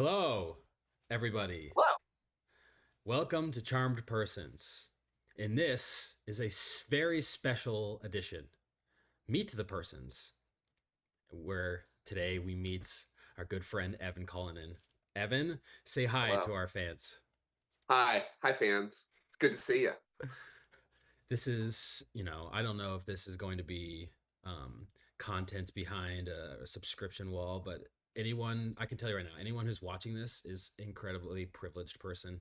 Hello, everybody. Wow. Welcome to Charmed Persons. And this is a very special edition, Meet the Persons, where today we meet our good friend Evan Cullinan. Evan, say hi Hello. to our fans. Hi. Hi, fans. It's good to see you. This is, I don't know if this is going to be um, content behind a subscription wall, but I can tell you right now, anyone who's watching this is incredibly privileged person,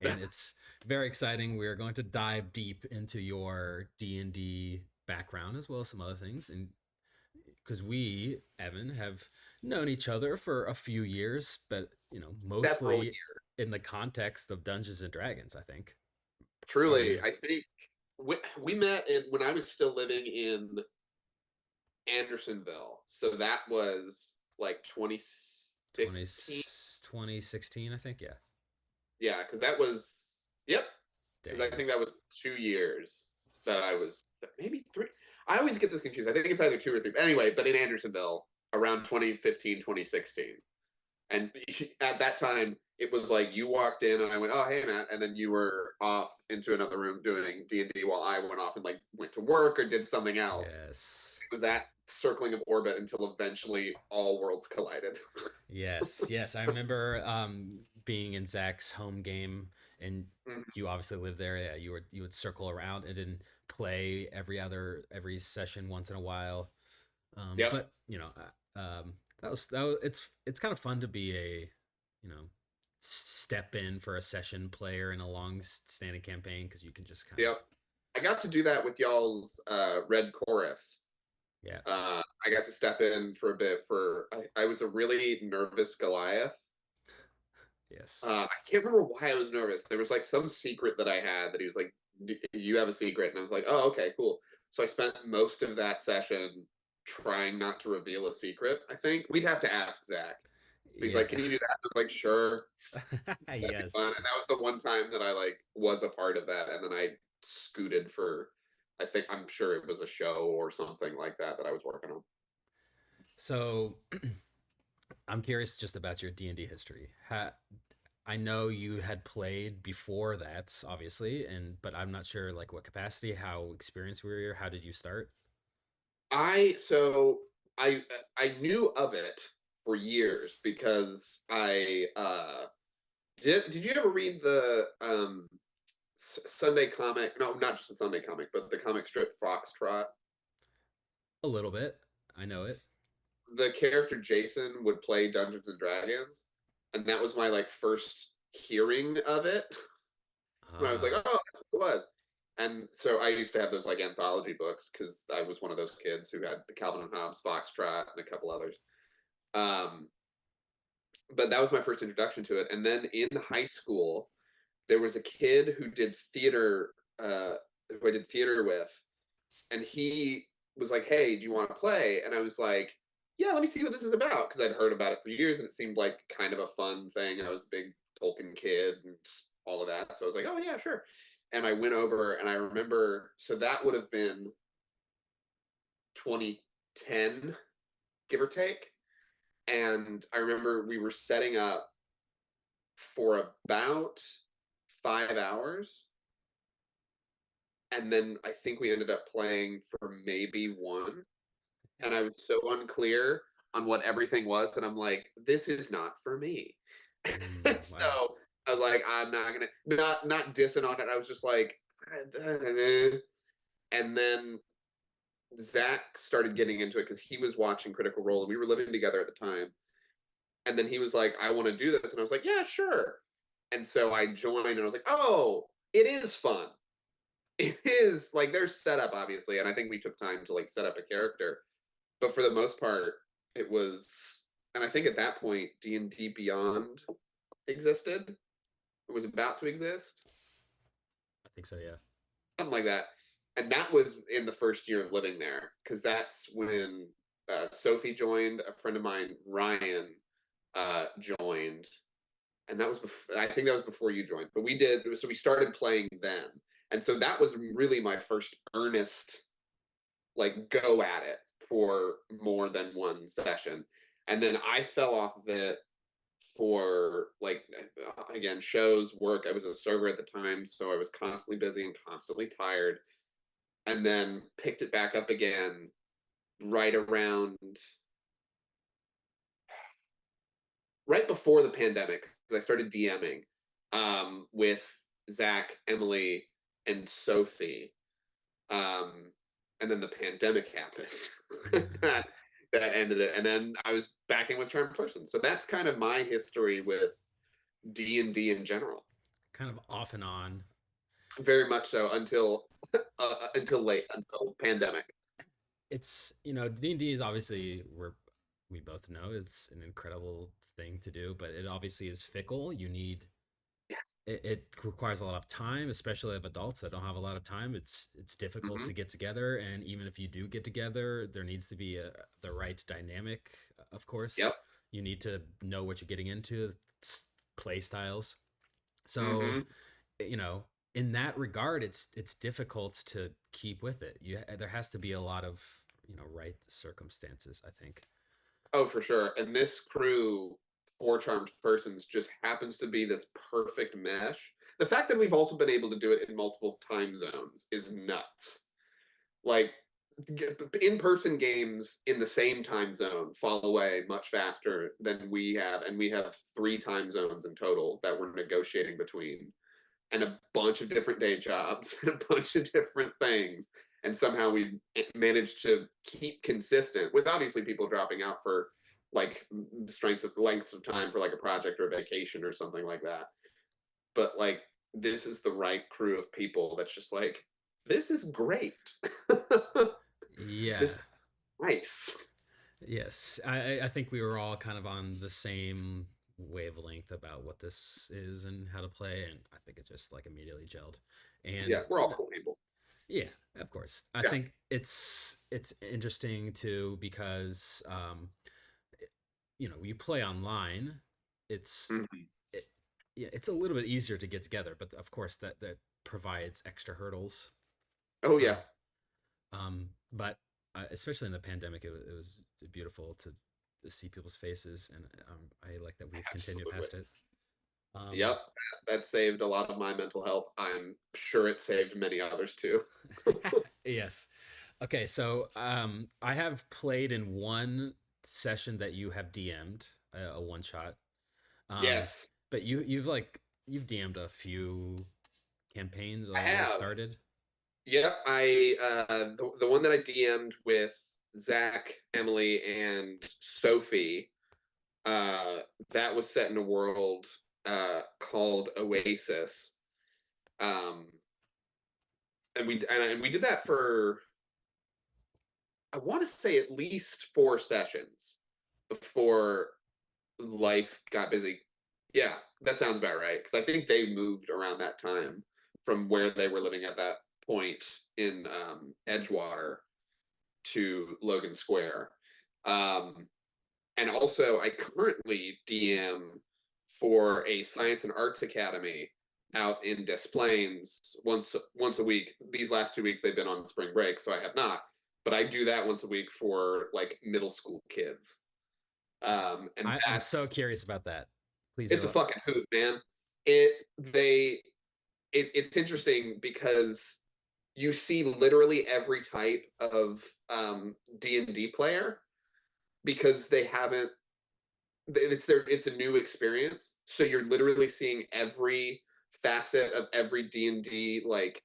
and it's very exciting. We are going to dive deep into your D&D background as well as some other things, and because we, Evan, have known each other for a few years, but Several mostly years. in the context of Dungeons and Dragons, I think. Truly, Probably I think we met when I was still living in Andersonville. So that was like 20 2016. 2016, I think. Yeah. Yeah, because that was, yep. Because I Dang. think that was 2 years that I was, maybe three. I always get this confused. I think it's either two or three. Anyway, but in Andersonville around 2015, 2016. And at that time, it was like you walked in and I went, "Oh, hey, Matt," and then you were off into another room doing D&D while I went off and like went to work or did something else. Yes. It was that circling of orbit until eventually all worlds collided. Yes. Yes. I remember being in Zach's home game, and you obviously lived there. Yeah, you would circle around and then play every session once in a while. Yep. But that was it's kind of fun to be a step in for a session player in a long standing campaign, because you can just kind of. Yep. I got to do that with y'all's Red Chorus. Yeah. I got to step in for a bit I was a really nervous Goliath. Yes. I can't remember why I was nervous. There was like some secret that I had that he was like, "You have a secret," and I was like, "Oh, okay, cool." So I spent most of that session trying not to reveal a secret. I think we'd have to ask Zach. He's like, Yeah. "Can you do that?" I was like, "Sure, that'd be Yes. fun." And that was the one time that I like was a part of that, and then I scooted for. I'm sure it was a show or something like that that I was working on. So I'm curious just about your D&D history. I know you had played before that, obviously, but I'm not sure like what capacity, how experienced were you, how did you start? I so I knew of it for years because I did you ever read the Sunday comic? No, not just the Sunday comic, but the comic strip Foxtrot. A little bit. I know it. The character Jason would play Dungeons and Dragons, and that was my like first hearing of it. When I was like, Ah, oh, that's what it was. And so I used to have those like anthology books because I was one of those kids who had the Calvin and Hobbes, Foxtrot, and a couple others. Um, but that was my first introduction to it. And then in high school, there was a kid who did theater, who I did theater with, and he was like, "Hey, do you want to play?" And I was like, "Yeah, let me see what this is about," because I'd heard about it for years, and it seemed like kind of a fun thing. I was a big Tolkien kid and all of that, so I was like, "Oh yeah, sure." And I went over, and I remember, so that would have been 2010, give or take. And I remember we were setting up for about 5 hours. And then I think we ended up playing for maybe one. yeah. And I was so unclear on what everything was. And I'm like, this is not for me. Wow. So I was like, I'm not gonna not dissing on it. I was just like, and then Zach started getting into it because he was watching Critical Role and we were living together at the time. And then he was like, I want to do this. And I was like, yeah, sure. And so I joined and I was like, oh, it is fun. It is like there's setup, obviously. And I think we took time to like set up a character. But for the most part, it was, and I think at that point, D&D Beyond existed. It was about to exist, I think so, yeah. something like that. And that was in the first year of living there because that's when Sophie joined, a friend of mine, Ryan, joined, and that was I think that was before you joined. But we did so we started playing then, and so that was really my first earnest like go at it for more than one session. And then I fell off of it for like again shows, work. I was a server at the time, so I was constantly busy and constantly tired. And then picked it back up again right around right before the pandemic because I started DMing with Zach, Emily, and Sophie. Um, and then the pandemic happened. Mm. That ended it. And then I was backing with Charmed Person. So that's kind of my history with D&D in general. Kind of off and on. Very much so until late, until pandemic. It's, D&D is obviously, we both know it's an incredible thing to do, but it obviously is fickle. Yes. It requires a lot of time, especially of adults that don't have a lot of time. It's difficult Hmm. to get together, and even if you do get together, there needs to be the right dynamic. Of course, Yep. you need to know what you're getting into, play styles. So, Hmm. you know, in that regard, it's difficult to keep with it. There has to be a lot of right circumstances, I think. Oh, for sure. And this crew, Four Charmed Persons, just happens to be this perfect mesh. The fact that we've also been able to do it in multiple time zones is nuts. Like in-person games in the same time zone fall away much faster than we have, and we have three time zones in total that we're negotiating between, and a bunch of different day jobs and a bunch of different things. And somehow we managed to keep consistent with obviously people dropping out for like strengths of lengths of time for like a project or a vacation or something like that. But like this is the right crew of people that's just like, this is great. Yeah. This is nice. Yes, I think we were all kind of on the same wavelength about what this is and how to play, and I think it just like immediately gelled. And Yeah, we're all cool people. yeah, of course, I Yeah. think it's interesting too because you play online, it's Mhm. it, yeah, it's a little bit easier to get together, but of course that provides extra hurdles. Oh Uh, yeah. but especially in the pandemic, it was beautiful to see people's faces, and I like that we've continued Absolutely. past it. Um, Yep. That saved a lot of my mental health. I'm sure it saved many others too. yes. Okay, so I have played in one session that you have DM'd, a one shot. Um, Yes, but you've DM'd a few campaigns I or have. started. Yep. The one that I DM'd with Zach, Emily, and Sophie, uh, that was set in a world called Oasis. Um, and we did that for I want to say at least 4 sessions before life got busy. Yeah, that sounds about right. Because I think they moved around that time from where they were living at that point in Edgewater to Logan Square. Um, and also, I currently DM for a science and arts academy out in Des Plaines once a week. These last 2 weeks they've been on spring break, so I have not. But I do that once a week for like middle school kids, and I'm so that's curious about that. Please it's a go. fucking hoot, man. It's interesting because you see literally every type of D&D player because they haven't it's a new experience. So you're literally seeing every facet of every D&D like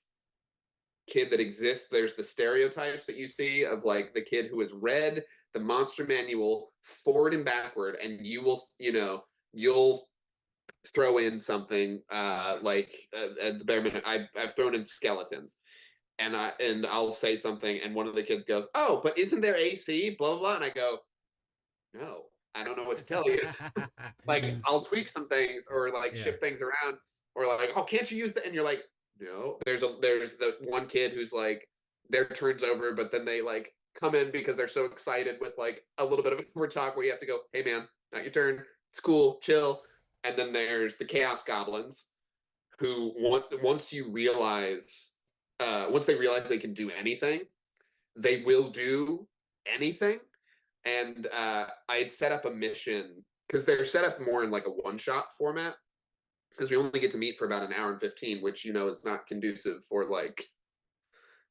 kid that exists. There's the stereotypes that you see of like the kid who has read the monster manual forward and backward, and you'll throw in something like at the bare minimum. I've thrown in skeletons, and I'll say something, and one of the kids goes, "Oh, but isn't there AC?" Blah blah blah, and I go, "No, I don't know what to tell you." Like I'll tweak some things or like Yeah. shift things around, or like, "Oh, can't you use that?" And you're like, "No." There's the one kid who's like their turn's over, but then they like come in because they're so excited with like a little bit of a talk where you have to go, "Hey man, not your turn. It's cool, chill." And then there's the Chaos Goblins who once they realize they can do anything, they will do anything. And I had set up a mission because they're set up more in like a one shot format because we only get to meet for about an hour and 15, which is not conducive for like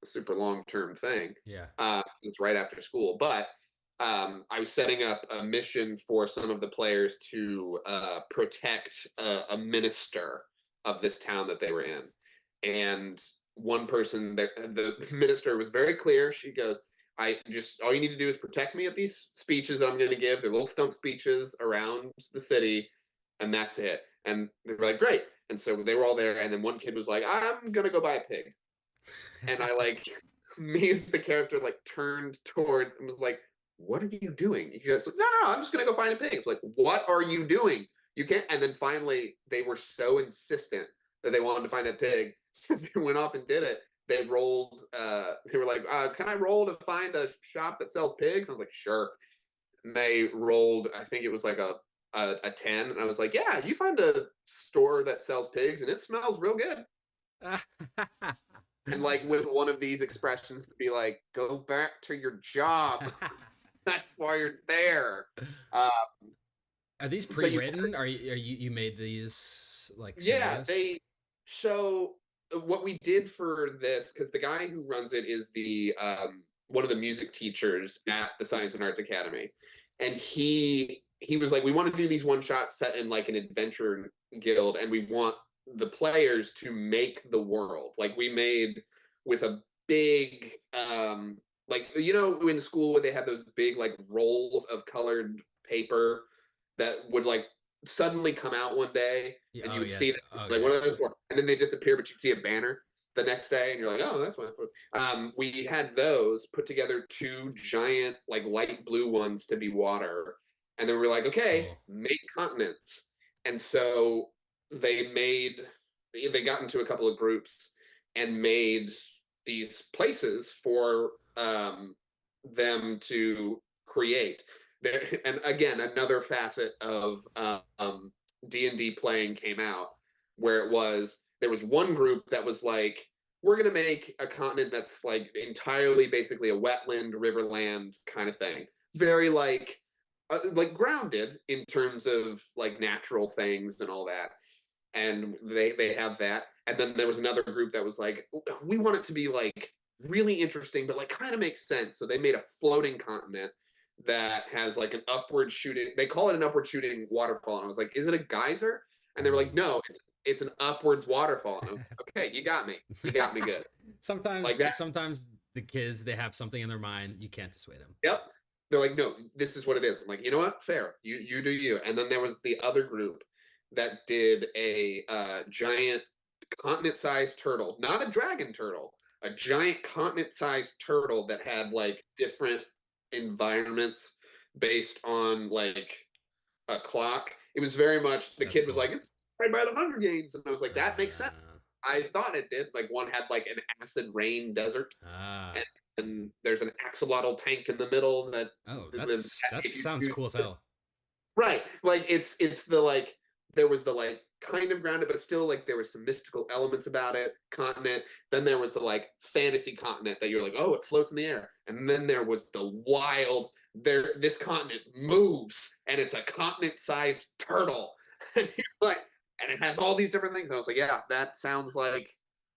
a super long term thing. Yeah. It's right after school, but I was setting up a mission for some of the players to protect a minister of this town that they were in, and one person, the minister was very clear. She goes, "I just all you need to do is protect me at these speeches that I'm going to give. They're little stump speeches around the city, and that's it." And they were like, "Great." And so they were all there, and then one kid was like, "I'm gonna go buy a pig." And I like me as the character like turned towards and was like, "What are you doing?" He goes, "No, no, no, I'm just gonna go find a pig." It's like, "What are you doing? You can't." And then finally, they were so insistent that they wanted to find that pig, they went off and did it. They rolled. They were like, "Can I roll to find a shop that sells pigs?" I was like, "Sure." And they rolled. I think it was like a 10, and I was like, "Yeah, you find a store that sells pigs, and it smells real good." And like with one of these expressions to be like, "Go back to your job." That's why you're there. Uh, Are these so you, pre-written? Are you made these like yeah, scenarios? they. So what we did for this, because the guy who runs it is the one of the music teachers at the Science and Arts Academy, and he was like, "We want to do these one shots set in like an adventure guild, and we want the players to make the world like we made with a big like in school where they had those big like rolls of colored paper that would like suddenly come out one day Yeah, and oh you would see yes. them like Okay. what are those for, and then they disappear but you'd see a banner the next day and you're like, "Oh, that's what for." We had those put together, two giant like light blue ones to be water, and then we were like, "Okay, Cool. make continents." And so they made they got into a couple of groups and made these places for them to create. And again, another facet of D&D playing came out where there was one group that was like, "We're going to make a continent that's like entirely basically a wetland, riverland kind of thing. Very like grounded in terms of like natural things and all that." And they have that. And then there was another group that was like, "We want it to be like really interesting, but like kind of makes sense." So they made a floating continent that has like an upward shooting. They call it an upward shooting waterfall. And I was like, "Is it a geyser?" And they were like, Ooh. "No, it's an upwards waterfall." And I was like, "Okay, you got me. You got me good." Like that. Sometimes the kids they have something in their mind you can't dissuade them. Yep. They're like, "No, this is what it is." I'm like, "You know what? Fair. You do you." And then there was the other group that did a giant continent-sized turtle, not a dragon turtle, a giant continent-sized turtle that had like different environments based on like a clock. It was very much the That's kid was cool. like, "It's right by the Hunger Games," and I was like, "That makes sense." Uh, I thought it did. Like one had like an acid rain desert, ah. and, and there's an axolotl tank in the middle that Oh, that if you sounds choose cool as hell. right, like it's the like there was the like kind of grounded, but still like there was some mystical elements about it. Continent. Then there was the like fantasy continent that you're like, "Oh, it floats in the air," and then there was the wild. This continent moves, and it's a continent-sized turtle, and you're like, and it has all these different things. And I was like, "Yeah, that sounds like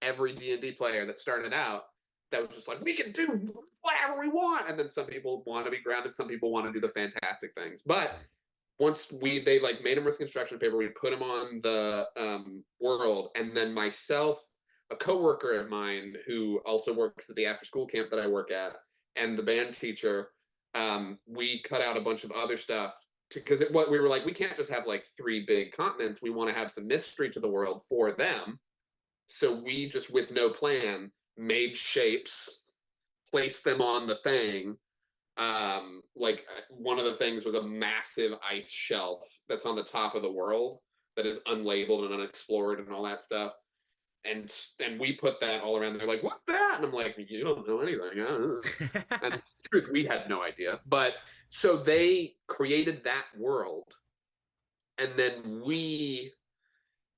every D&D player that started out." That was just like, "We can do whatever we want," and then some people want to be grounded, some people want to do the fantastic things, but Hmm. once they like made them with construction paper, we put them on the world, and then myself, a coworker of mine who also works at the after school camp that I work at, and the band teacher, we cut out a bunch of other stuff because what we were like, we can't just have like three big continents. We want to have some mystery to the world for them. So we just, with no plan, made shapes, placed them on the thing, like one of the things was a massive ice shelf that's on the top of the world that is unlabeled and unexplored and all that stuff, and we put that all around. They're like, "What's that?" And I'm like, "You don't know anything." And the truth, we had no idea, but so they created that world, and then we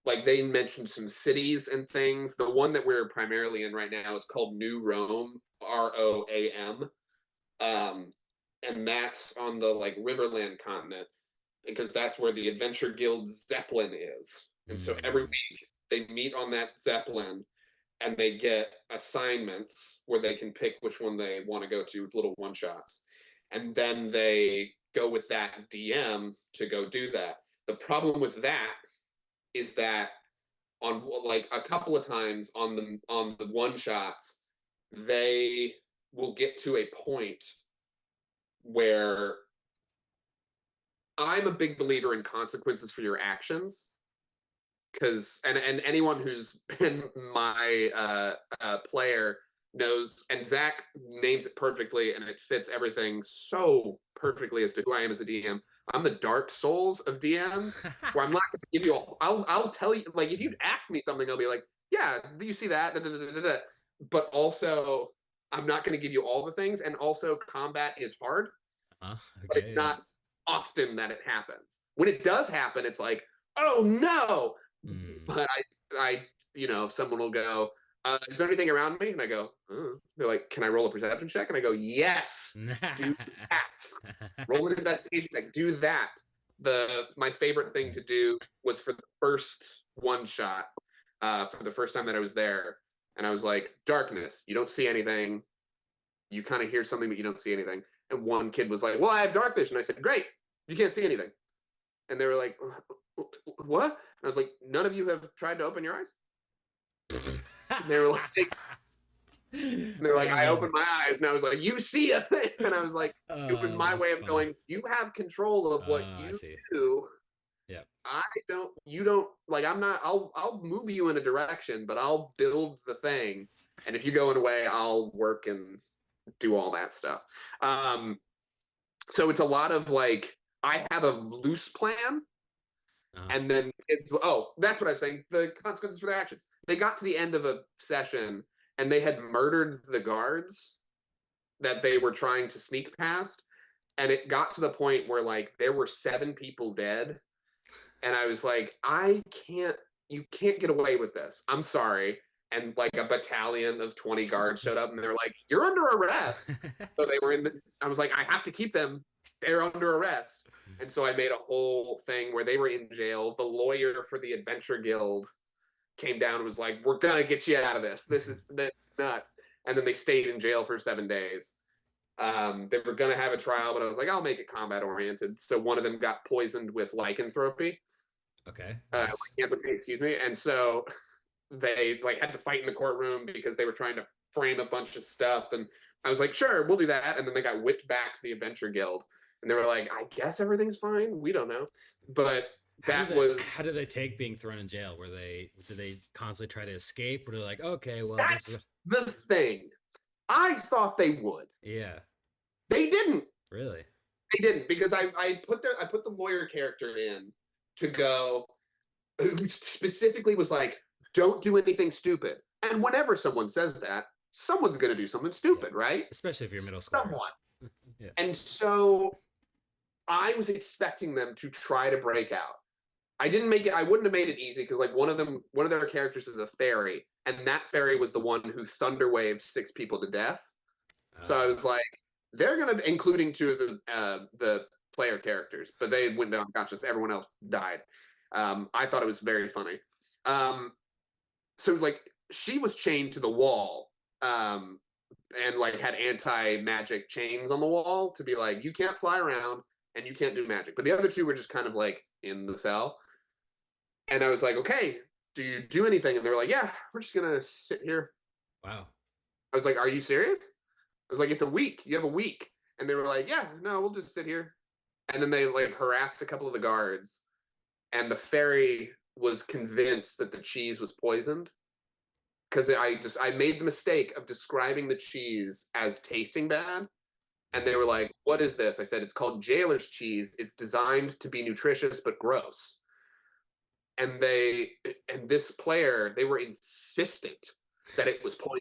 like they mentioned some cities and things. The one that we're primarily in right now is called New Rome, Roam, um, and that's on the like Riverland continent. because that's where the Adventure Guild Zeppelin is. And so every Mm. week they meet on that Zeppelin and they get assignments where they can pick which one they want to go to, little one shots. And then they go with that DM to go do that. The problem with that is that on like a couple of times on the one shots, they will get to a point where I'm a big believer in consequences for your actions because and anyone who's been my player knows, and Zach names it perfectly, and it fits everything so perfectly as to who I am as a DM. I'm the Dark Souls of DM, where I'm not going to give you a. I'll tell you, like, if you ask me something, I'll be like, yeah, you see that, da, da, da, da, da. But also I'm not going to give you all the things, and also combat is hard, but it's Okay, yeah. not often that it happens. When it does happen, it's like, oh no. Mm. But someone will go, is there anything around me? And I go, they're like, can I roll a perception check? And I go, yes, do that. Roll an investigation check, do that. My favorite thing to do was for the first one shot, for the first time that I was there. And I was like, darkness, you don't see anything. You kind of hear something, but you don't see anything. And one kid was like, well, I have dark vision. I said, great, you can't see anything. And they were like, what? And I was like, none of you have tried to open your eyes? And they were like, I Oh, opened my eyes, and I was like, you see a thing. And I was like, it was oh, my way that's of funny. going, you have control of what I you see. do. Yep. I don't, you don't, like, I'm not, I'll move you in a direction, but I'll build the thing. And if you go in a way, I'll work and do all that stuff. So it's a lot of like, I have a loose plan. Uh, And then that's what I was saying. The consequences for their actions. They got to the end of a session and they had murdered the guards that they were trying to sneak past. And it got to the point where like there were 7 people dead. And I was like, you can't get away with this. I'm sorry. And like a battalion of 20 guards showed up and they're like, you're under arrest. So they were I was like, I have to keep them. They're under arrest. And so I made a whole thing where they were in jail. The lawyer for the Adventure Guild came down and was like, we're going to get you out of this. This is nuts. And then they stayed in jail for 7 days. They were going to have a trial, but I was like, I'll make it combat oriented. So one of them got poisoned with lycanthropy, okay, nice. lycanthropy, excuse me. And so they like had to fight in the courtroom because they were trying to frame a bunch of stuff. And I was like, sure, we'll do that. And then they got whipped back to the Adventure Guild. And they were like, I guess everything's fine. We don't know. But that was How did they take being thrown in jail? Were they did they constantly try to escape? Were they like, okay, well, this is that's the thing. I thought they would. yeah, They didn't. really? They didn't because I put the lawyer character in to go, who specifically was like, don't do anything stupid. And whenever someone says that, someone's going to do something Yeah, stupid, right? especially if you're middle schooler. Someone. Yeah. And so I was expecting them to try to break out. I didn't make it. I wouldn't have made it easy because like one of their characters is a fairy, and that fairy was the one who thunderwaved 6 people to death. So I Oh, was like, they're gonna, including 2 of the player characters, but they went down unconscious. Everyone else died. I thought it was very funny. Um, so like she was chained to the wall, and like had anti magic chains on the wall to be like, you can't fly around and you can't do magic. But the other 2 were just kind of like in the cell. And I was like, okay, do you do anything? And they were like, yeah, we're just gonna sit here. wow. I was like, are you serious? I was like, it's a week. You have a week. And they were like, yeah, no, we'll just sit here. And then they like harassed a couple of the guards, and the fairy was convinced that the cheese was poisoned because I made the mistake of describing the cheese as tasting bad. And they were Mm. like, what is this? I said, it's called jailer's cheese. It's designed to be nutritious but gross. And this player, they were insistent that it was poison,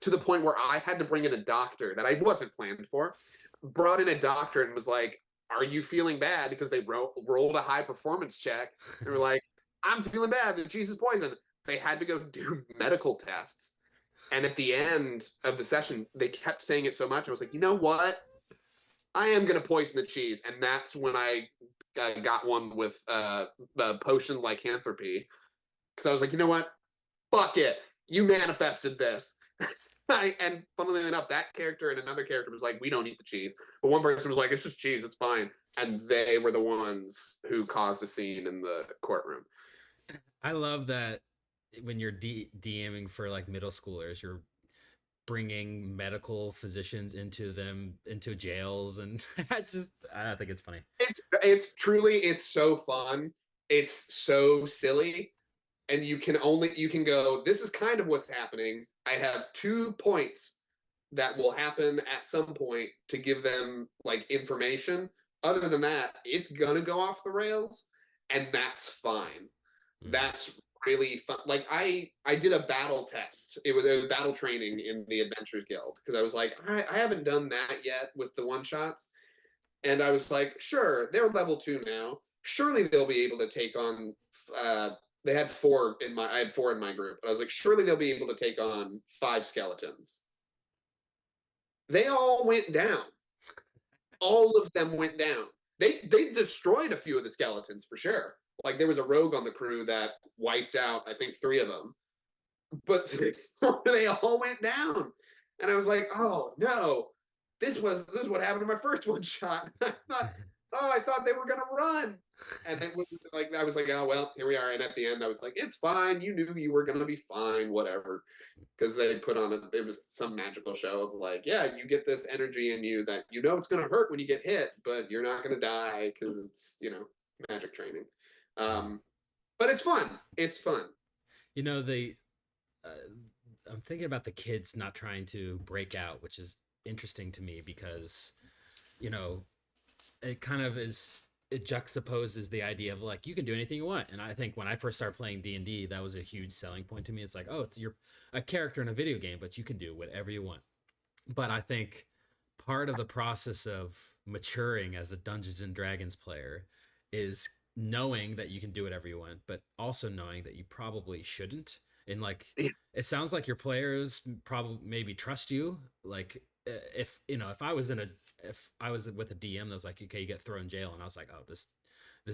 to the point where I had to bring in a doctor that I wasn't planned for. Brought in a doctor and was like, are you feeling bad? Because they rolled a high performance check. They were like, I'm feeling bad, the cheese is poison. They had to go do medical tests. And at the end of the session, they kept saying it so much, I was like, you know what, I am going to poison the cheese. And that's when I got one with potion lycanthropy because I was like, you know what, fuck it, you manifested this. And funnily enough, that character and another character was like, we don't eat the cheese. But one person was like, it's just cheese, it's fine. And they were the ones who caused a scene in the courtroom. I love that when you're DMing for like middle schoolers, you're bringing medical physicians into jails, and I think it's funny. It's truly, it's so fun. It's so silly. And you can go, this is kind of what's happening. I have 2 points that will happen at some point to give them like information. Other than that, it's gonna go off the rails, and that's fine. Mm. That's really fun. Like I did a battle test. It was a battle training in the Adventures Guild because I was like, I haven't done that yet with the one shots. And I was like, sure, they're level 2 now. Surely they'll be able to take on. They had four in my. I had four in my group. But I was like, surely they'll be able to take on 5 skeletons. They all went down. All of them went down. They destroyed a few of the skeletons for sure. Like there was a rogue on the crew that wiped out, I think, 3 of them. But they all went down. And I was like, oh no, this is what happened to my first one shot. I thought they were gonna run. And it was like I was like, oh well, here we are. And at the end, I was like, it's fine. You knew you were gonna be fine, whatever. Because they put on it was some magical show of like, yeah, you get this energy in you that you know it's gonna hurt when you get hit, but you're not gonna die because it's magic training. Mm. Um, but it's fun. It's fun. You know, the uh, I'm thinking about the kids not trying to break out, which is interesting to me because you know it kind of is, it juxtaposes the idea of like you can do anything you want. And I think when I first started playing D&D, that was a huge selling point to me. It's like, oh, it's you're a character in a video game, but you can do whatever you want. But I think part of the process of maturing as a Dungeons and Dragons player is knowing that you can do whatever you want, but also knowing that you probably shouldn't. And like, it sounds like your players probably maybe trust you. Like, if if I was if I was with a DM that was like, okay, you get thrown in jail, and I was like, oh, this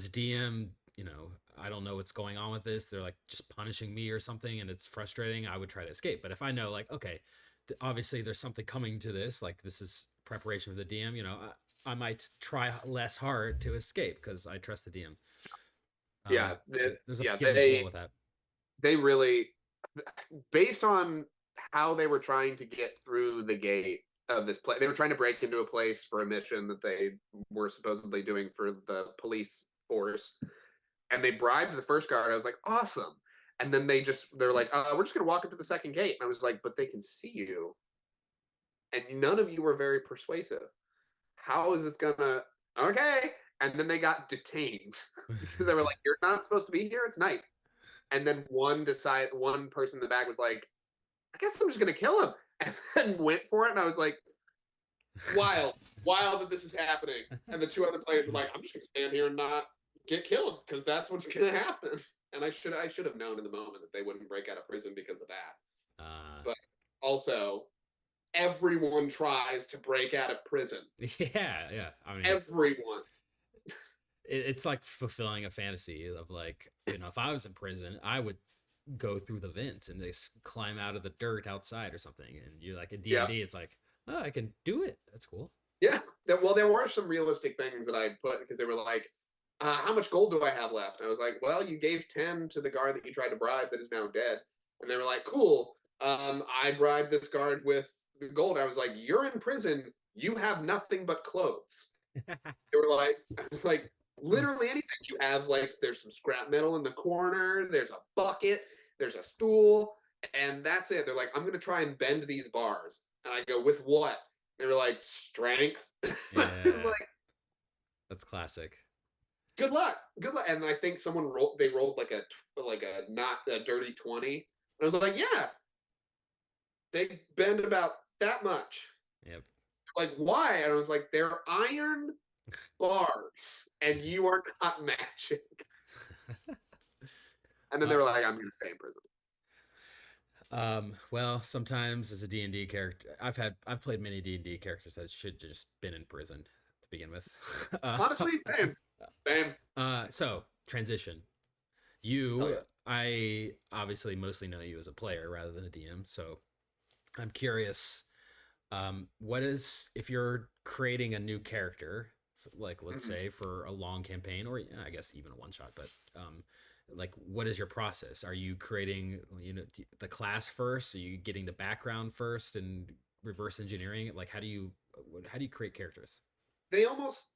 DM, I don't know what's going on with this. They're like just punishing me or something, and it's frustrating. I would try to escape. But if I know, like, okay, obviously there's something coming to this, like this is preparation for the DM, I might try less hard to escape because I trust the DM. Yeah, There's a yeah, give and pull with that. they really, based on how they were trying to get through the gate of this place. They were trying to break into a place for a mission that they were supposedly doing for the police force, and they bribed the first guard. I was like, awesome. And then they're like, we're just gonna walk up to the second gate. And I was like, but they can see you, and none of you were very persuasive. How is this gonna? Okay. And then they got detained because they were like, you're not supposed to be here. It's night. And then one person in the back was like, I guess I'm just gonna kill him, and then went for it. And I was like, wild that this is happening. And the 2 other players were like, I'm just gonna stand here and not get killed because that's what's gonna happen. And I should have known in the moment that they wouldn't break out of prison because of that. uh, But also, everyone tries to break out of prison. yeah, yeah. I mean, Everyone. it's like fulfilling a fantasy of like, if I was in prison, I would go through the vents and they climb out of the dirt outside or something. And you're like, in Yeah. D&D, it's like, oh, I can do it. That's cool. Yeah. Well, there were some realistic things that I put because they were like, how much gold do I have left? And I was like, well, you gave 10 to the guard that you tried to bribe that is now dead. And they were like, cool. I bribed this guard with the gold. I was like, you're in prison. You have nothing but clothes. They were like, I was like, literally anything. You have like, there's some scrap metal in the corner. There's a bucket. There's a stool. And that's it. They're like, I'm going to try and bend these bars. And I go, with what? They were like, strength. I was Yeah, like, that's classic. good luck, good luck. And I think they rolled like a not a dirty 20. And I was like, yeah, they bend about that much. Yep. Like, why? And I was like, they're iron bars, and you are not magic. And then they uh, were like, I'm going to stay in prison. well, sometimes as a D&D character, I've played many D&D characters that should just been in prison to begin with. uh, Honestly, same. Same. So transition. Hell You, yeah. I obviously mostly know you as a player rather than a DM. So I'm curious, what is if you're creating a new character, like let's Mhm. say for a long campaign, or I guess even a one shot, but like what is your process? Are you creating the class first? Are you getting the background first and reverse engineering it? Like how do you create characters? They almost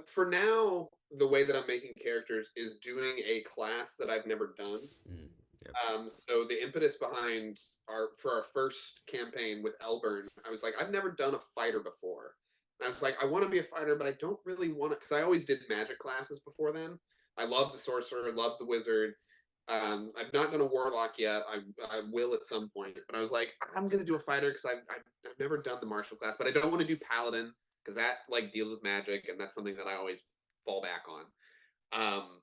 for now, the way that I'm making characters is doing a class that I've never done. Mm, yep. So the impetus behind our first campaign with Elburn, I was like, I've never done a fighter before. And I was like, I want to be a fighter, but I don't really want to because I always did magic classes before then. I love the sorcerer, love the wizard. I've not done a warlock yet. I will at some point, but I was like, I'm gonna do a fighter because I've never done the martial class, but I don't want to do paladin because that like deals with magic, and that's something that I always fall back on. Um,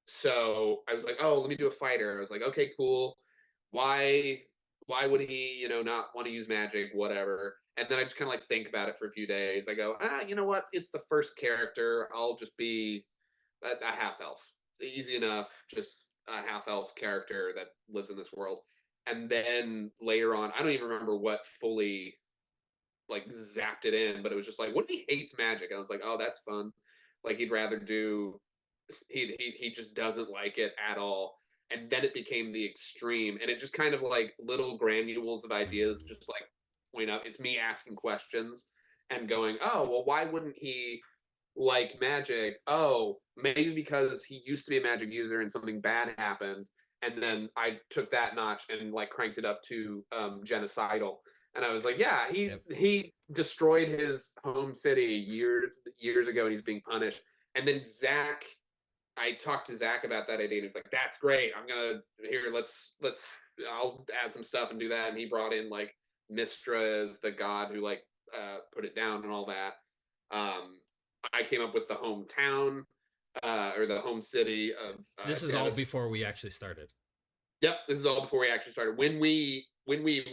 so I was like, oh, let me do a fighter. I was like, okay, cool. Why why would he, not want to use magic, whatever. And then I just kind of like think about it for a few days. I go, you know what? It's the first character. I'll just be a half elf. Easy enough, just a half elf character that lives in this world. And then later on, I don't even remember what fully like zapped it in, but it was just like, what if he hates magic? And I was like, oh, that's fun. Like he'd rather do he just doesn't like it at all. And then it became the extreme, and it just kind of like little granules of ideas, Mm, just like point out. It's me asking questions and going, oh, well, why wouldn't he like magic? Oh, maybe because he used to be a magic user and something bad happened, and then I took that notch and like cranked it up to genocidal. And I was like, yeah, he yep. he destroyed his home city years ago, and he's being punished. And then I talked to Zach about that idea, and he was like, "That's great. I'm gonna here. I'll add some stuff and do that." And he brought in like Mistra as the god who like put it down and all that. Um, I came up with the hometown or the home city of This is all Davis. before we actually started. Yep, this is all before we actually started. When we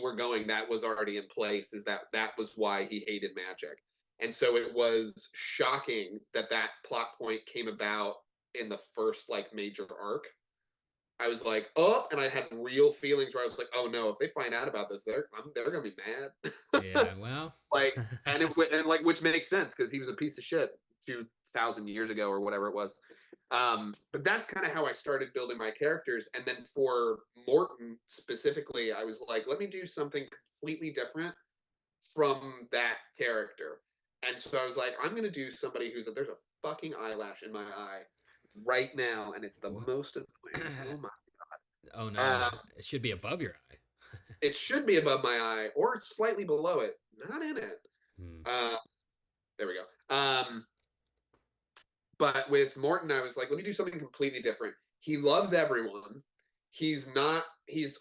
were going, that was already in place. Is that was why he hated magic, and so it was shocking that that plot point came about in the first like major arc. I was like, oh, and I had real feelings where I was like, oh no, if they find out about this, they're gonna be mad. Yeah, well, Like, and like, which makes sense because he was a piece of shit 2,000 years ago or whatever it was. But that's kind of how I started building my characters. And then for Morton specifically, I was like, let me do something completely different from that character. And so I was like, I'm gonna do somebody there's a fucking eyelash in my eye right now, and it's the what? most annoying. Oh my. Oh no, Um, it should be above your eye. it should be above my eye or slightly below it, not in it. Hmm. Uh, there we go. But with Morton, I was like, let me do something completely different. He loves everyone. He's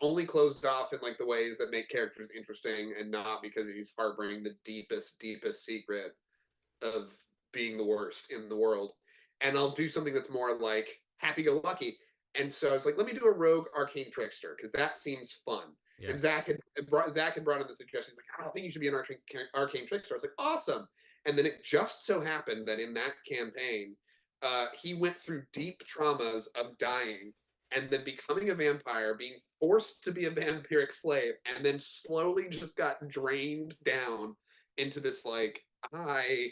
only closed off in like the ways that make characters interesting and not because he's harboring the deepest secret of being the worst in the world. And I'll do something that's more like happy go lucky. And so I was like, let me do a rogue arcane trickster because that seems fun. Yeah. And Zach had brought in the suggestion. He's like, I think you should be an arcane trickster. I was like, awesome. And then it just so happened that in that campaign, he went through deep traumas of dying and then becoming a vampire, being forced to be a vampiric slave, and then slowly just got drained down into this like I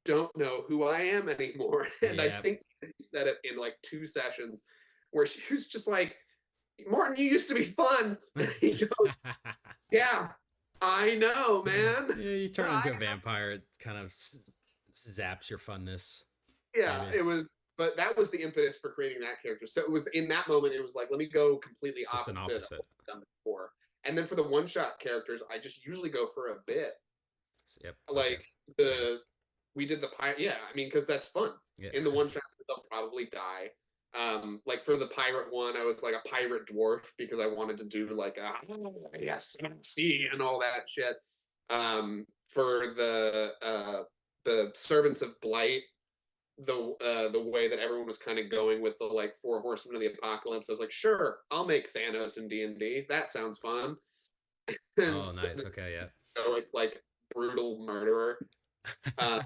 don't know who I am anymore. And I Yeah. think he said it in like 2 sessions where she was just like, Martin, you used to be fun. And he goes, yeah, I know, man. Yeah, you turn I into a vampire, it kind of zaps your funness, Yeah, maybe. it was, but that was the impetus for creating that character. So it was in that moment, it was like, let me go completely Just an opposite of opposite. what I've done before. And then for the one shot characters, I just usually go for a bit. Yep. Okay. Like Same. we did the pirate, yeah, I mean, because that's fun. Yeah. In the one shot, they'll probably die. Like for the pirate one, I was like a pirate dwarf because I wanted to do like a yes, see, and all that shit. For the servants of blight, the way that everyone was kind of going with the like four horsemen of the apocalypse. I was like, sure, I'll make Thanos in D&D. That sounds fun. And Oh, so nice. this Okay. Yeah. like brutal murderer. Um,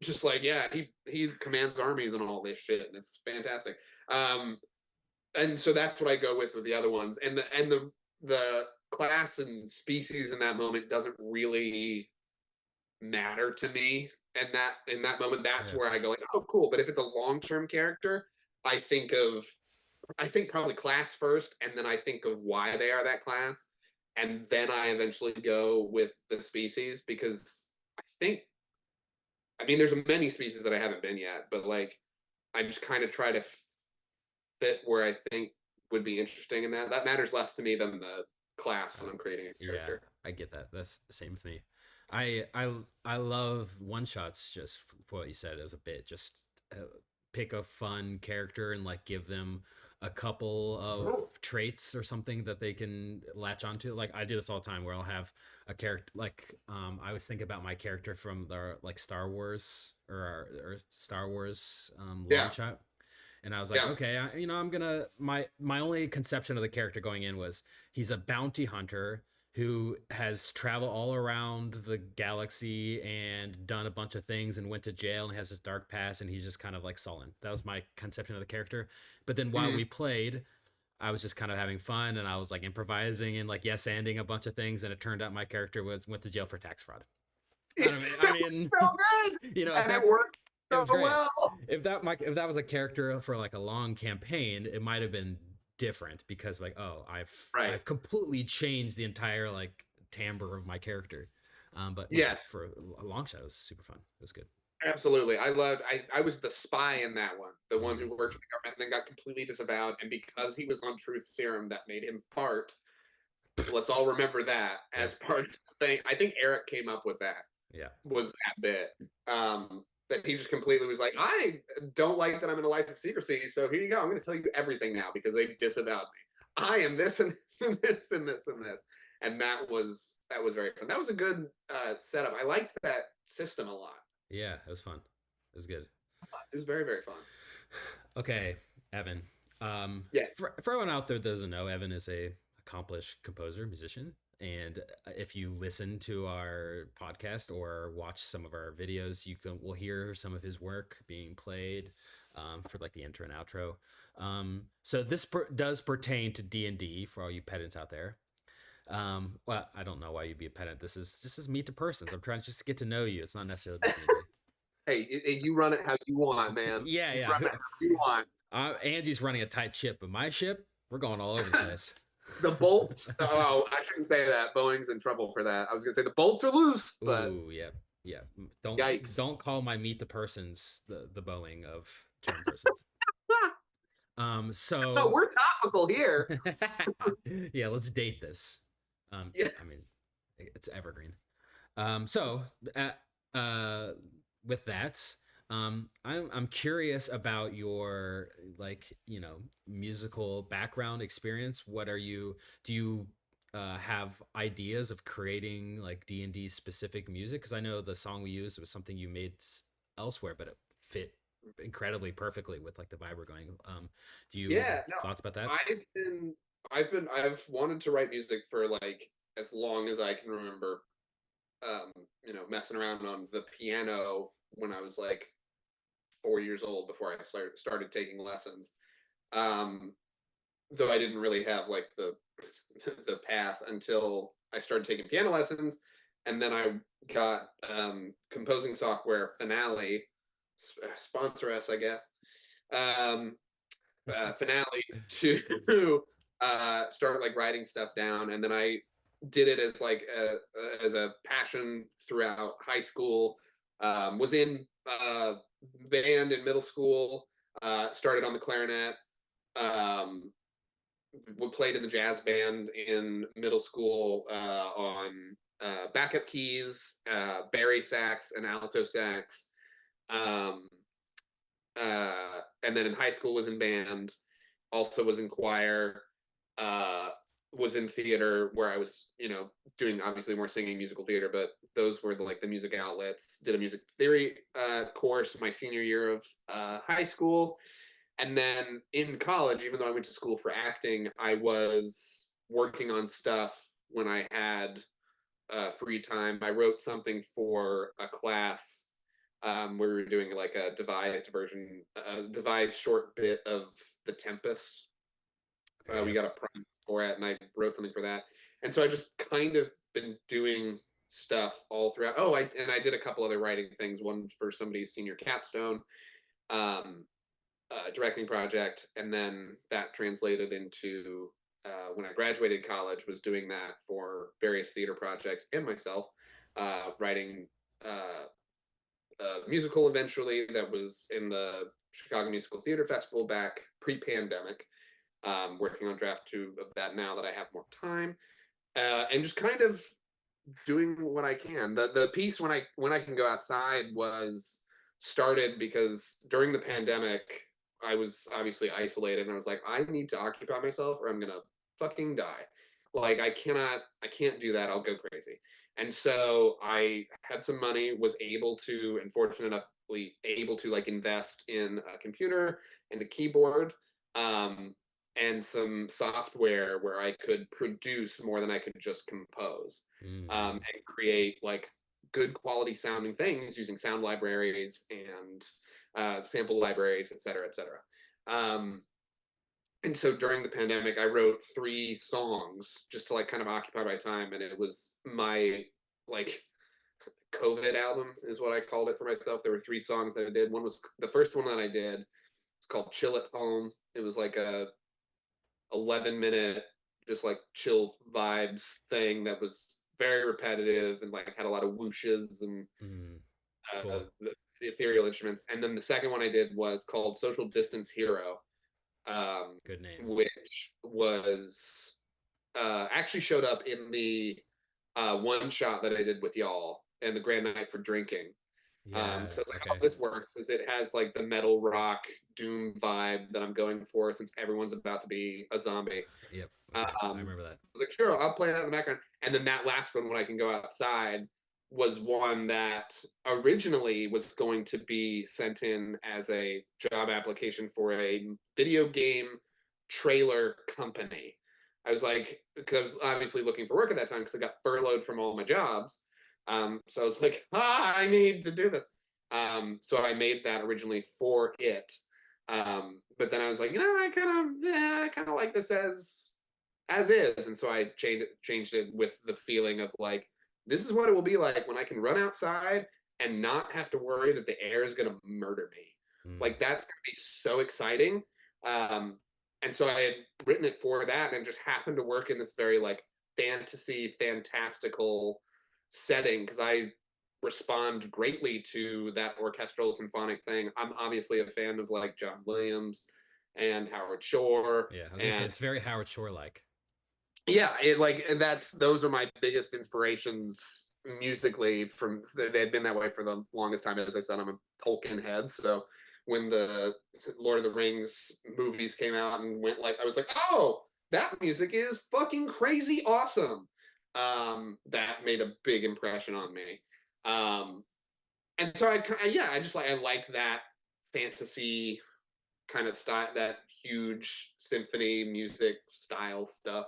just like, yeah, he commands armies and all this shit, and it's fantastic. Um, and so that's what I go with the other ones, and the class and species in that moment doesn't really matter to me. And that in that moment, that's Yeah. where I go like, oh, cool. But if it's a long term character, I think of I think probably class first, and then I think of why they are that class, and then I eventually go with the species because I mean there's many species that I haven't been yet, but like I just kind of try to fit where I think would be interesting, and that matters less to me than the class when I'm creating a Yeah, character. I get that. That's the same with me. I love one shots just for what you said as a bit. Just uh, pick a fun character and like give them a couple of traits or something that they can latch onto. Like I do this all the time where I'll have a character like I always think about my character from the like Star Wars or Star Wars long Yeah, shot, and I was like, yeah. okay, I'm gonna my only conception of the character going in was he's a bounty hunter who has traveled all around the galaxy and done a bunch of things and went to jail and has this dark past and he's just kind of like sullen. That was my conception of the character. But then while Mm. we played, I was just kind of having fun and I was like improvising and like yes anding a bunch of things and it turned out my character was went to jail for tax fraud. I don't mean, I That was mean, so good, if and it that worked it so was great. well. If that was a character for like a long campaign, it might have been different because like oh Right. I've completely changed the entire like timbre of my character. But Yes, for a long shot, it was super fun. It was good. absolutely. I was the spy in that one, the one Mm, who worked for the government and then got completely disavowed. And because he was on truth serum, that made him part. Let's all remember that yeah, as part of the thing. I think Eric came up with that. yeah, Was that bit. That he just completely was like, I don't like that I'm in a life of secrecy, so here you go. I'm going to tell you everything now because they've disavowed me. I am this and this and this and this and this, and that was very fun. That was a good setup. I liked that system a lot. yeah. It was fun. It was good. It was very very fun. Okay, Evan. Yes. For everyone out there that doesn't know, Evan is a accomplished composer, musician, and if you listen to our podcast or watch some of our videos, you can will hear some of his work being played for like the intro and outro. So this does pertain to D&D for all you pedants out there. Well, I don't know why you'd be a pedant. This is just as meet the persons. I'm trying to just get to know you. It's not necessarily about D&D. Hey, you run it how you want, man. Yeah, You yeah. run it how you want. Angie's running a tight ship, but my ship, we're going all over the place. The bolts. Oh, I shouldn't say that. Boeing's in trouble for that. I was gonna say the bolts are loose, but Ooh, yeah, yeah. yikes. Don't call my meet the persons the Boeing of German persons. Oh, So we're topical here. yeah, let's date this. Yeah. I mean, it's evergreen. So uh, uh, with that, I'm curious about your like musical background experience. What are you do you have ideas of creating like D&D specific music? Because I know the song we used was something you made elsewhere, but it fit incredibly perfectly with like the vibe we're going. Do you Yeah, no, thoughts about that? I've been I've wanted to write music for like as long as I can remember. Messing around on the piano when I was like 4 years old before I started taking lessons. Um, though I didn't really have like the the path until I started taking piano lessons, and then I got composing software Finale sponsor us, I guess. Um, Finale to start like writing stuff down, and then I did it as like as a passion throughout high school. Was in band in middle school. Started on the clarinet. Um, we played in the jazz band in middle school on backup keys, bari sax, and alto sax. Um, and then in high school was in band, also was in choir, uh, was in theater where I was, doing obviously more singing musical theater, but those were like the music outlets. Did a music theory course my senior year of high school. And then in college, even though I went to school for acting, I was working on stuff when I had free time. I wrote something for a class where we were doing like a devised version, a devised short bit of The Tempest. Okay, We yep. got a prompt for it, and I wrote something for that. And so I just kind of been doing stuff all throughout. Oh, I did a couple other writing things. One for somebody's senior capstone, um, directing project, and then that translated into when I graduated college. Was doing that for various theater projects and myself, writing uh, a musical eventually that was in the Chicago Musical Theater Festival back pre-pandemic. Working on draft two of that now that I have more time, and just kind of doing what I can. The piece when I can go outside was started because during the pandemic I was obviously isolated, and I was like, I need to occupy myself or I'm gonna fucking die. Like I can't do that. I'll go crazy. And so I had some money, was able to, and fortunate enough able to like invest in a computer and a keyboard. And some software where I could produce more than I could just compose, Mm-hmm. and create like good quality sounding things using sound libraries and sample libraries, et cetera, et cetera. Um, and so during the pandemic, I wrote 3 songs just to like kind of occupy my time, and it was my like COVID album is what I called it for myself. There were 3 songs that I did. One was the first one that I did. It's called "Chill at Home." It was like a 11-minute just like chill vibes thing that was very repetitive and like had a lot of whooshes and Mm, cool. the ethereal instruments. And then the second one I did was called Social Distance Hero, Good name. which was actually showed up in the one shot that I did with y'all and the Grand Night for Drinking. Yeah. So I was like, oh, Okay. this works, is it has like the metal rock doom vibe that I'm going for since everyone's about to be a zombie. Yep. Okay. I I remember that. was like, sure, I'll play that in the background. And then that last one, when I can go outside, was one that originally was going to be sent in as a job application for a video game trailer company. I was like, because I was obviously looking for work at that time because I got furloughed from all my jobs. So I was like, I need to do this. So I made that originally for it. But then I was like, I kind of like this as is, and so I changed it with the feeling of like, this is what it will be like when I can run outside and not have to worry that the air is going to murder me. Mm, Like that's going to be so exciting. Um, and so I had written it for that, and just happened to work in this very like fantasy, fantastical setting because I respond greatly to that orchestral symphonic thing. I'm obviously a fan of like John Williams and Howard Shore, yeah. I was gonna say and it's very Howard Shore like. yeah, it like and that's those are my biggest inspirations musically. From they had been that way for the longest time. As I said, I'm a Tolkien head, so when the Lord of the Rings movies came out and went like, I was like, oh, that music is fucking crazy awesome. That made a big impression on me. um and so I just like, I like that fantasy kind of style, that huge symphony music style stuff.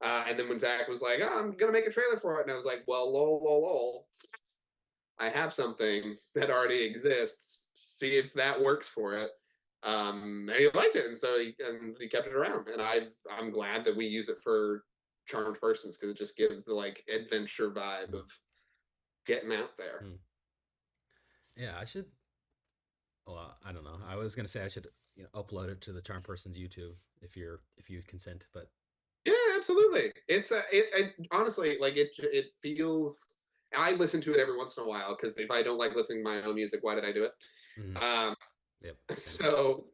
And then when Zach was like, oh, I'm gonna make a trailer for it, and I was like, well, lol, lol, lol. I have something that already exists. See if that works for it. And he liked it, and so he kept it around. And I'm glad that we use it for Charmed Persons because it just gives the like adventure vibe Mm, of getting out there. mm. Yeah, I should. Well, I don't know. I was gonna say I should upload it to the Charm Person's YouTube if you consent, but Yeah, absolutely. It's it honestly like it feels. I listen to it every once in a while because if I don't like listening to my own music, why did I do it? mm, Um, yep, same. so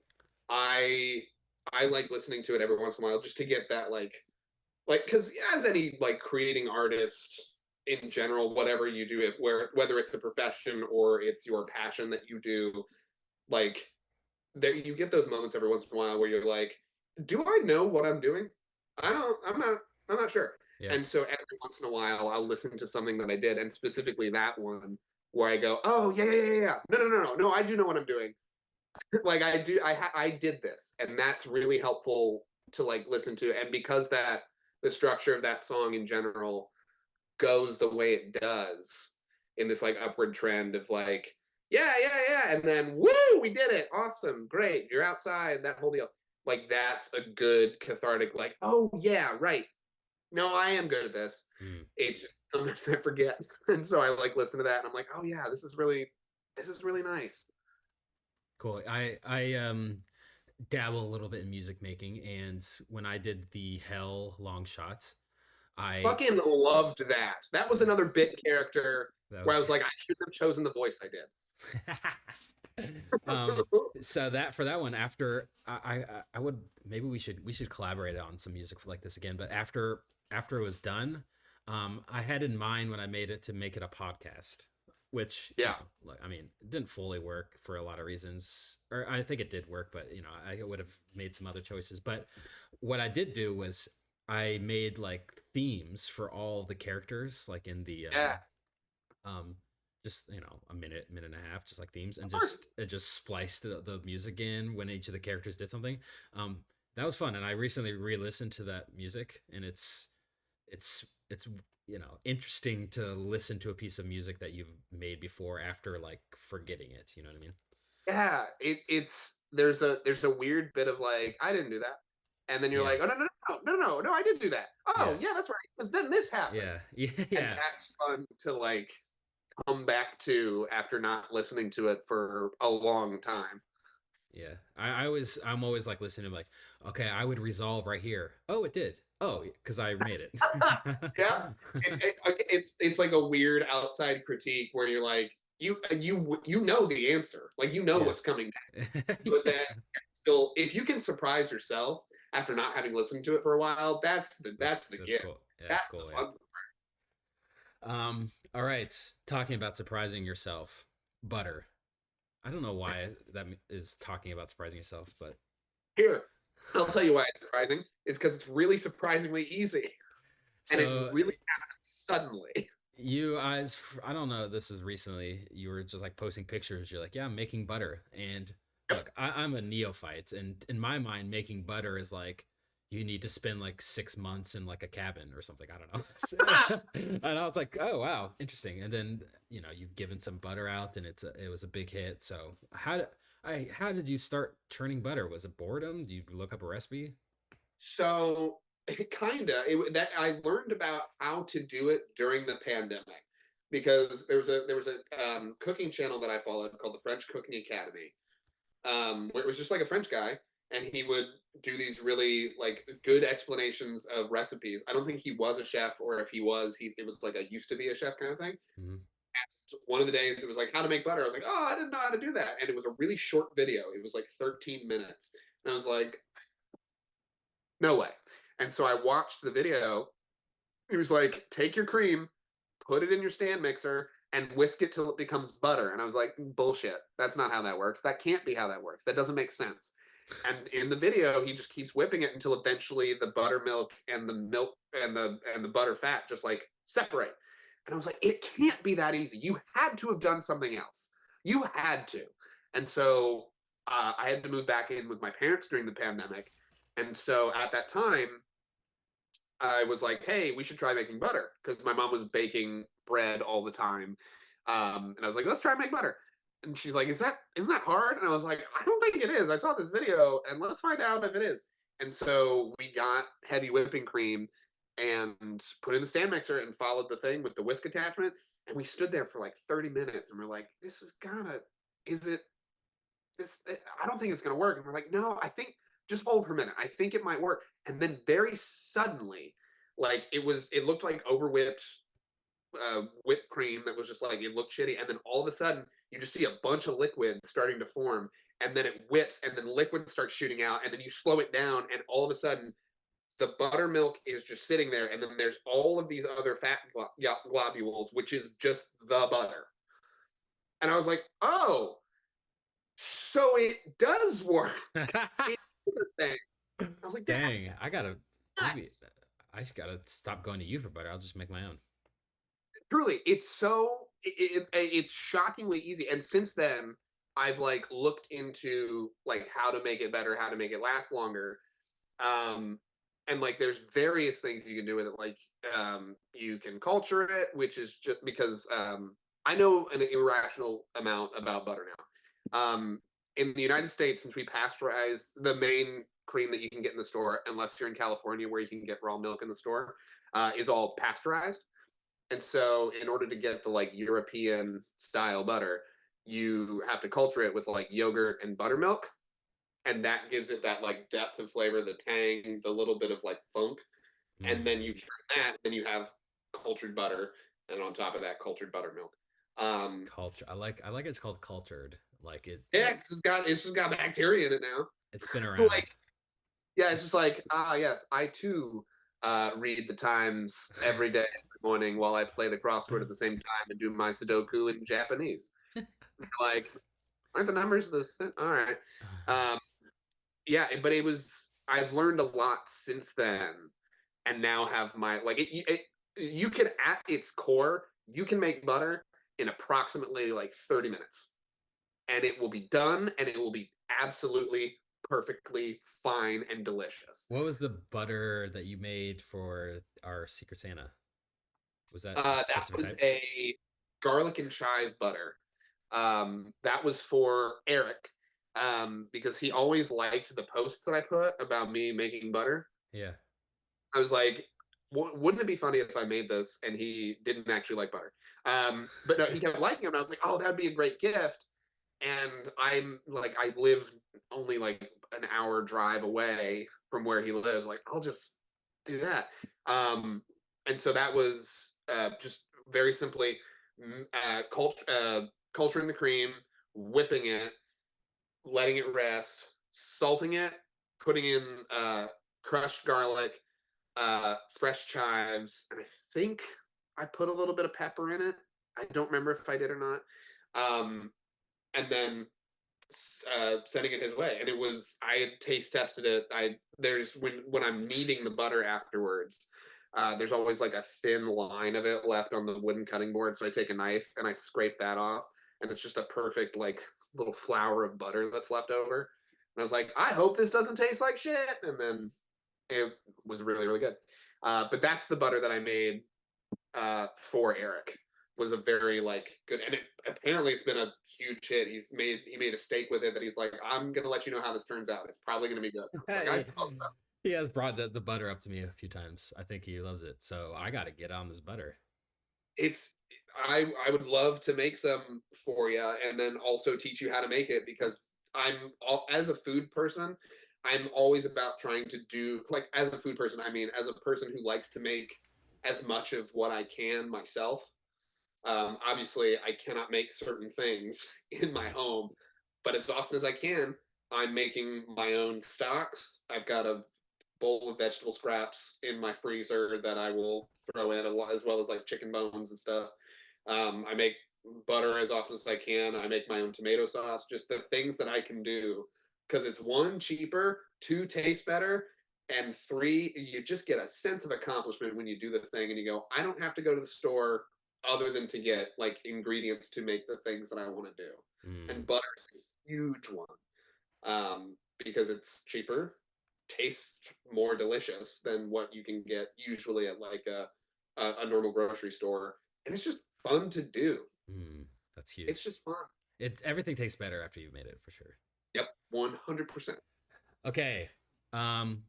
I I like listening to it every once in a while just to get that like because as any like creating artist in general, whatever you do, whether it's a profession or it's your passion that you do, like there you get those moments every once in a while where you're like, do I know what I'm doing? I don't, I'm not sure. Yeah, And so every once in a while I'll listen to something that I did, and specifically that one where I go, oh yeah. No, I do know what I'm doing. Like I did this, and that's really helpful to like listen to. And because that the structure of that song in general goes the way it does in this like upward trend of like yeah, and then woo, we did it, awesome, great, you're outside, that whole deal. Like that's a good cathartic. Like, oh yeah, right. No, I am good at this. Mm, It's just sometimes I forget, and so I like listen to that, and I'm like, oh yeah, this is really nice. cool. I dabble a little bit in music making, and when I did the Hell long shots, I Fucking loved that. That was another bit character that where was I was like, I shouldn't have chosen the voice I did. um so that for that one after I would maybe we should collaborate on some music like this again, but after it was done, I had in mind when I made it to make it a podcast, which Yeah, like I mean it didn't fully work for a lot of reasons, or I think it did work, but I would have made some other choices. But what I did do was I made like themes for all the characters, like in the yeah, um just a minute and a half, just like themes, and of course. just spliced the music in when each of the characters did something. That was fun, and I recently re-listened to that music, and it's interesting to listen to a piece of music that you've made before after like forgetting it, you know what I mean? Yeah, it's there's a weird bit of like, I didn't do that. And then you're Yeah, like, oh no, I did do that. Oh yeah, yeah, that's right. Because then this yeah, happens. yeah, And yeah, that's fun to like come back to after not listening to it for a long time. yeah. I'm always like listening to like, okay, I would resolve right here. Oh, it did. Oh, because I made Yeah, it. it's like a weird outside critique where you're like, you know the answer, like you know Yeah. what's coming next, but Yeah. then still, if you can surprise yourself after not having listened to it for a while, that's the That's gift. cool. Yeah, that's That's the cool. Yeah. fun. All right. Talking about surprising yourself, butter. I don't know why that is talking about surprising yourself, but Here, I'll tell you why it's surprising. It's because it's really surprisingly easy, and it so really happens suddenly. I don't know. This is recently. You were just like posting pictures. You're like, yeah, I'm making butter. And Yep. look, I'm a neophyte, and in my mind, making butter is like you need to spend like 6 months in like a cabin or something. I don't know. And I was like, oh wow, interesting. And then you've given some butter out, and it was a big hit. So how did you start churning butter? Was it boredom? Do you look up a recipe? So kinda that I learned about how to do it during the pandemic because there was a cooking channel that I followed called the French Cooking Academy, where it was just like a French guy, and he would do these really like good explanations of recipes. I don't think he was a chef, or if he was, he it was like a used to be a chef kind of thing. Mhm. So one of the days it was like how to make butter. I was like, oh, I didn't know how to do that, and it was a really short video. It was like 13 minutes, and I was like, no way. And so I watched the video. He was like, take your cream, put it in your stand mixer, and whisk it till it becomes butter. And I was like, bullshit. That's not how that works. That can't be how that works. That doesn't make sense. And in the video, he just keeps whipping it until eventually the buttermilk and the milk and the butter fat just like separate. And I was like, it can't be that easy. You had to have done something else. You had to. And so I had to move back in with my parents during the pandemic. And so at that time, I was like, hey, we should try making butter because my mom was baking bread all the time. And I was like, let's try and make butter. And she's like, isn't that hard? And I was like, I don't think it is. I saw this video and let's find out if it is. And so we got heavy whipping cream and put in the stand mixer and followed the thing with the whisk attachment. And we stood there for like 30 minutes and we're like, this is gotta, is it this I don't think it's gonna work. And we're like, no, I think just hold for a minute. I think it might work. And then very suddenly, like it looked like over whipped cream that was just like it looked shitty. And then all of a sudden you just see a bunch of liquid starting to form, and then it whips, and then liquid starts shooting out, and then you slow it down, and all of a sudden the buttermilk is just sitting there, and then there's all of these other fat globules, which is just the butter. And I was like, oh, so it does work. It is a thing. I was like, that's Dang, I gotta maybe nuts. I just gotta stop going to you for butter. I'll just make my own. Truly, it's so it's shockingly easy. And since then, I've like looked into like how to make it better, how to make it last longer. Um, and like there's various things you can do with it. Like you can culture it, which is just because I know an irrational amount about butter now. In the United States, since we pasteurize the main cream that you can get in the store, unless you're in California where you can get raw milk in the store, is all pasteurized. And so, in order to get the like European style butter, you have to culture it with like yogurt and buttermilk, and that gives it that like depth of flavor, the tang, the little bit of like funk. And then Mm, you turn that, then you have cultured butter, and on top of that, cultured buttermilk. culture. I like it's called cultured. Like Yeah, 'cause it's just got bacteria in it now. it's been Like, around. yeah, it's just like, ah, yes, I too read the Times every day in the morning while I play the crossword at the same time and do my Sudoku in Japanese. Like, aren't the numbers the same? All right. Um, yeah, but it was, I've learned a lot since then, and now have my, like, you can, at its core, you can make butter in approximately like 30 minutes, and it will be done, and it will be absolutely perfectly fine and delicious. What was the butter that you made for our Secret Santa? Was that a That specific was type? a garlic and chive butter. That was for Eric, because he always liked the posts that I put about me making butter. Yeah. I was like, wouldn't it be funny if I made this and he didn't actually like butter? But no, he kept liking it. And I was like, oh, that'd be a great gift. And I'm like, I live only like an hour drive away from where he lives. Like, I'll just do that. Um, and so that was just very simply culturing the cream, whipping it, letting it rest, salting it, putting in crushed garlic, fresh chives, and I think I put a little bit of pepper in it. I don't remember if I did or not. And then sending it his way, and it was, I had taste tested it. There's when I'm kneading the butter afterwards. There's always like a thin line of it left on the wooden cutting board, so I take a knife and I scrape that off, and it's just a perfect like little flower of butter that's left over. And I was like, I hope this doesn't taste like shit, and then it was really really good. But that's the butter that I made for Eric. Was a very like good, and apparently it's been a huge hit. He made a steak with it that he's like, I'm gonna let you know how this turns out. It's probably gonna be good. I was like, I Hey, hope so. he has brought the butter up to me a few times. I think he loves it. So I got to get on this butter. It's I would love to make some for you, and then also teach you how to make it, because as a food person, I'm always about trying to do, like, as a food person, I mean as a person who likes to make as much of what I can myself. Obviously, I cannot make certain things in my Right. home, but as often as I can, I'm making my own stocks. I've got a bowl of vegetable scraps in my freezer that I will throw in, as well as like chicken bones and stuff. I make butter as often as I can. I make my own tomato sauce, just the things that I can do, because it's one, cheaper, two, tastes better, and three, you just get a sense of accomplishment when you do the thing and you go, I don't have to go to the store other than to get like ingredients to make the things that I want to do. And Mm, butter is a huge one, because it's cheaper, tastes more delicious than what you can get usually at like a normal grocery store, and it's just fun to do. mm, that's It's huge. just fun. Everything tastes better after you've made it for sure. Yep, 100%. Okay. Um,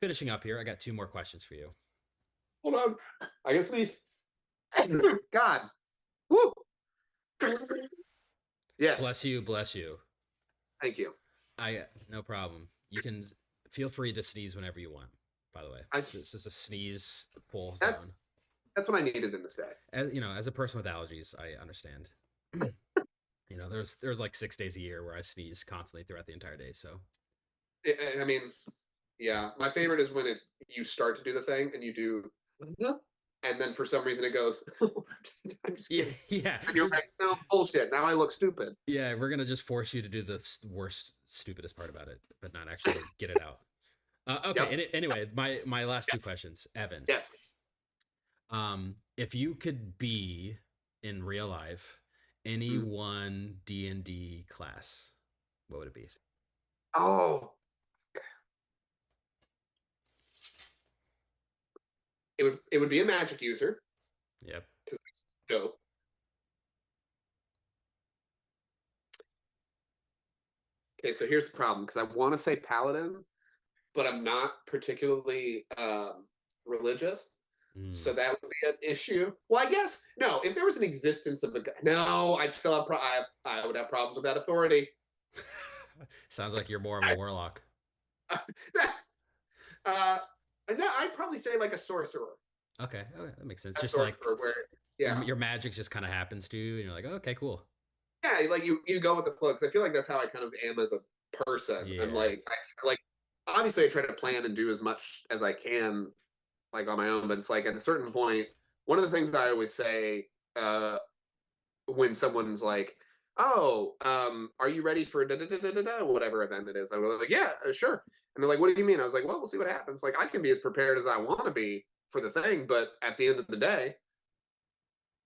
finishing up here, I got two more questions for you. Hold on, I guess these. God, woo. Yes, Bless you, bless you. thank you. I no problem. You can feel free to sneeze whenever you want. By the way, I this is a sneeze full zone. that's that's what I needed in this day. As a person with allergies, I understand. There's like 6 days a year where I sneeze constantly throughout the entire day. So I mean, yeah, my favorite is when it's you start to do the thing and you do, and then for some reason it goes. I'm just yeah, kidding, yeah, and you're like, no bullshit. Now I look stupid. yeah. We're gonna just force you to do the worst, stupidest part about it, but not actually get it out. Okay. Yep. Anyway, my last two Yes. questions, Evan. Yes. If you could be in real life any Mm. one D&D class, what would it be? Oh, it would be a magic user Yep. because it's dope. Okay, so here's the problem because I want to say paladin, but I'm not particularly religious. So Mm. that would be an issue. Well, I guess no. If there was an existence of a no, I'd still have I would have problems with that authority. Sounds like you're more of a warlock. uh, no, I'd probably say like a sorcerer. Okay, okay, that makes sense. A Just like sorcerer where yeah, your magic just kind of happens to you, and you're like, oh, okay, cool. yeah, like you go with the flow because I feel like that's how I kind of am as a person. I'm Yeah. like like obviously I try to plan and do as much as I can like on my own, but it's like at a certain point, one of the things that I always say when someone's like, "Oh, are you ready for da da da da da whatever event it is?" I was like, "Yeah, sure." And they're like, "What do you mean?" I was like, "Well, we'll see what happens. Like, I can be as prepared as I want to be for the thing, but at the end of the day,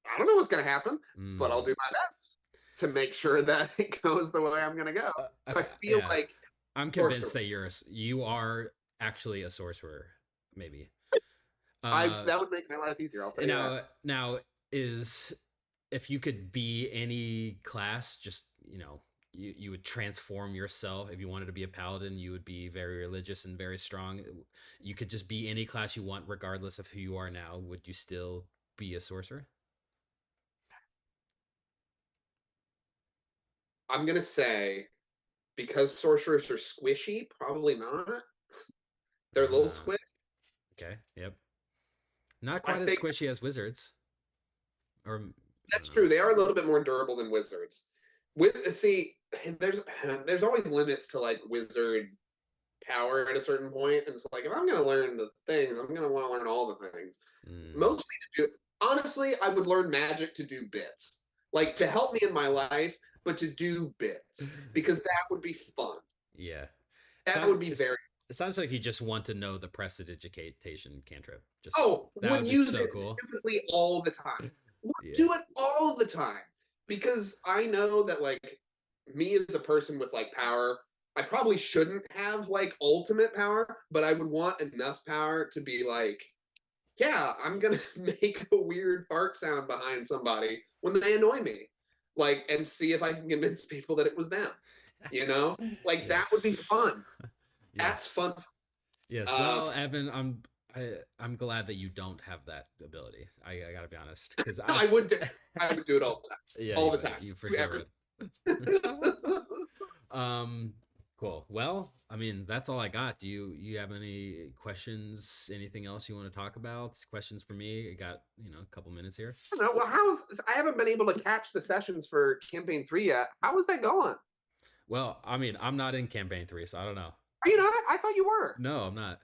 I don't know what's going to happen, but I'll Mm. do my best to make sure that it goes the way I'm going to go." So I Okay, feel yeah. like I'm convinced sorcerer. that you are actually a sorcerer, maybe. I Uh, that would make my life easier. I'll tell you that. now is if you could be any class, just you would transform yourself. If you wanted to be a paladin, you would be very religious and very strong. You could just be any class you want, regardless of who you are now. Would you still be a sorcerer? I'm going to say because sorcerers are squishy, probably not. They're a little Uh, squish. okay, yep. Not I quite as think squishy as wizards, or I don't that's know. true. They are a little bit more durable than wizards. With see, there's always limits to like wizard power at a certain point, and it's like if I'm going to learn the things, I'm going to want to learn all the things. Mm. Mostly to do. Honestly, I would learn magic to do bits, like to help me in my life, but to do bits because that would be fun. Yeah. It That sounds would be very. it sounds like you just want to know the prestidigitation cantrip. Just Oh, that would would be use so it cool. stupidly all the time. Would Yeah. do it all the time because I know that like me as a person with like power, I probably shouldn't have like ultimate power, but I would want enough power to be like, yeah, I'm gonna make a weird fart sound behind somebody when they annoy me, like, and see if I can convince people that it was them. You know, like that would be Yes. fun. That's Yes. fun. Yes. Um, Well, Evan, I'm glad that you don't have that ability. I gotta be honest, because I would do, I would do it yeah, all you the would. time. You for Do sure every would. um, cool. Well, I mean, that's all I got. Do you have any questions? Anything else you want to talk about? Questions for me? I got a couple minutes here. I don't know. Well, I haven't been able to catch the sessions for campaign 3 yet. How is that going? Well, I mean, I'm not in campaign 3, so I don't know. Are you not? I thought you were. No, I'm not.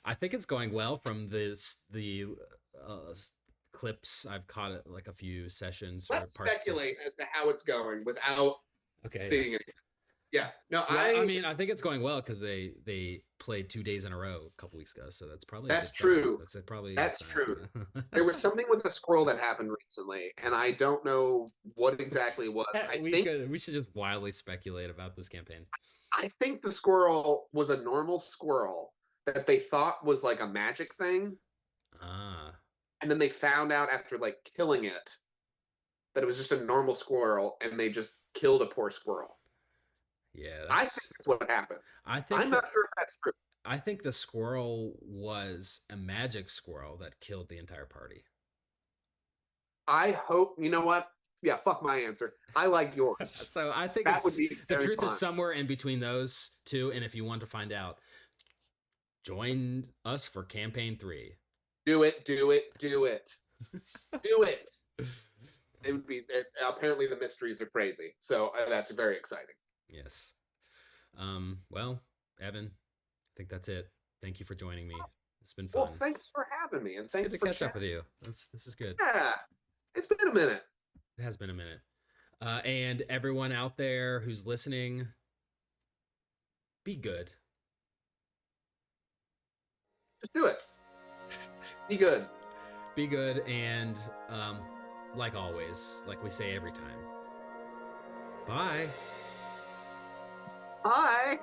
I think it's going well from the uh, clips I've caught it like a few sessions or Let's parts. speculate as to how it's going without Okay, yeah. seeing it. Yeah. No, Well, I mean, I think it's going well because they played 2 days in a row a couple weeks ago, so that's probably a good that's sign. true. Probably a good That's sign. true. There was something with the squirrel that happened recently, and I don't know what exactly it was. We should just wildly speculate about this campaign. I think the squirrel was a normal squirrel that they thought was like a magic thing, Ah, and then they found out after like killing it that it was just a normal squirrel, and they just killed a poor squirrel. yeah, I think that's what happened. I think I'm that not sure if that's true. I think the squirrel was a magic squirrel that killed the entire party. I hope, you know what? Yeah, fuck my answer. I like yours. So I think That would it's be the very truth is fun. somewhere in between those two. And if you want to find out, join us for campaign 3. Do it, do it, do it, do it. It would be, apparently the mysteries are crazy. So that's very exciting. Yes. Well, Evan, I think that's it. Thank you for joining me. It's been Well, fun. thanks for having me and It's good thanks to for catch up chatting. with you. This is good. Yeah, it's been a minute. It has been a minute. And everyone out there who's listening, be good. Just do it. Be good. Be good. And like always, like we say every time, bye. Bye.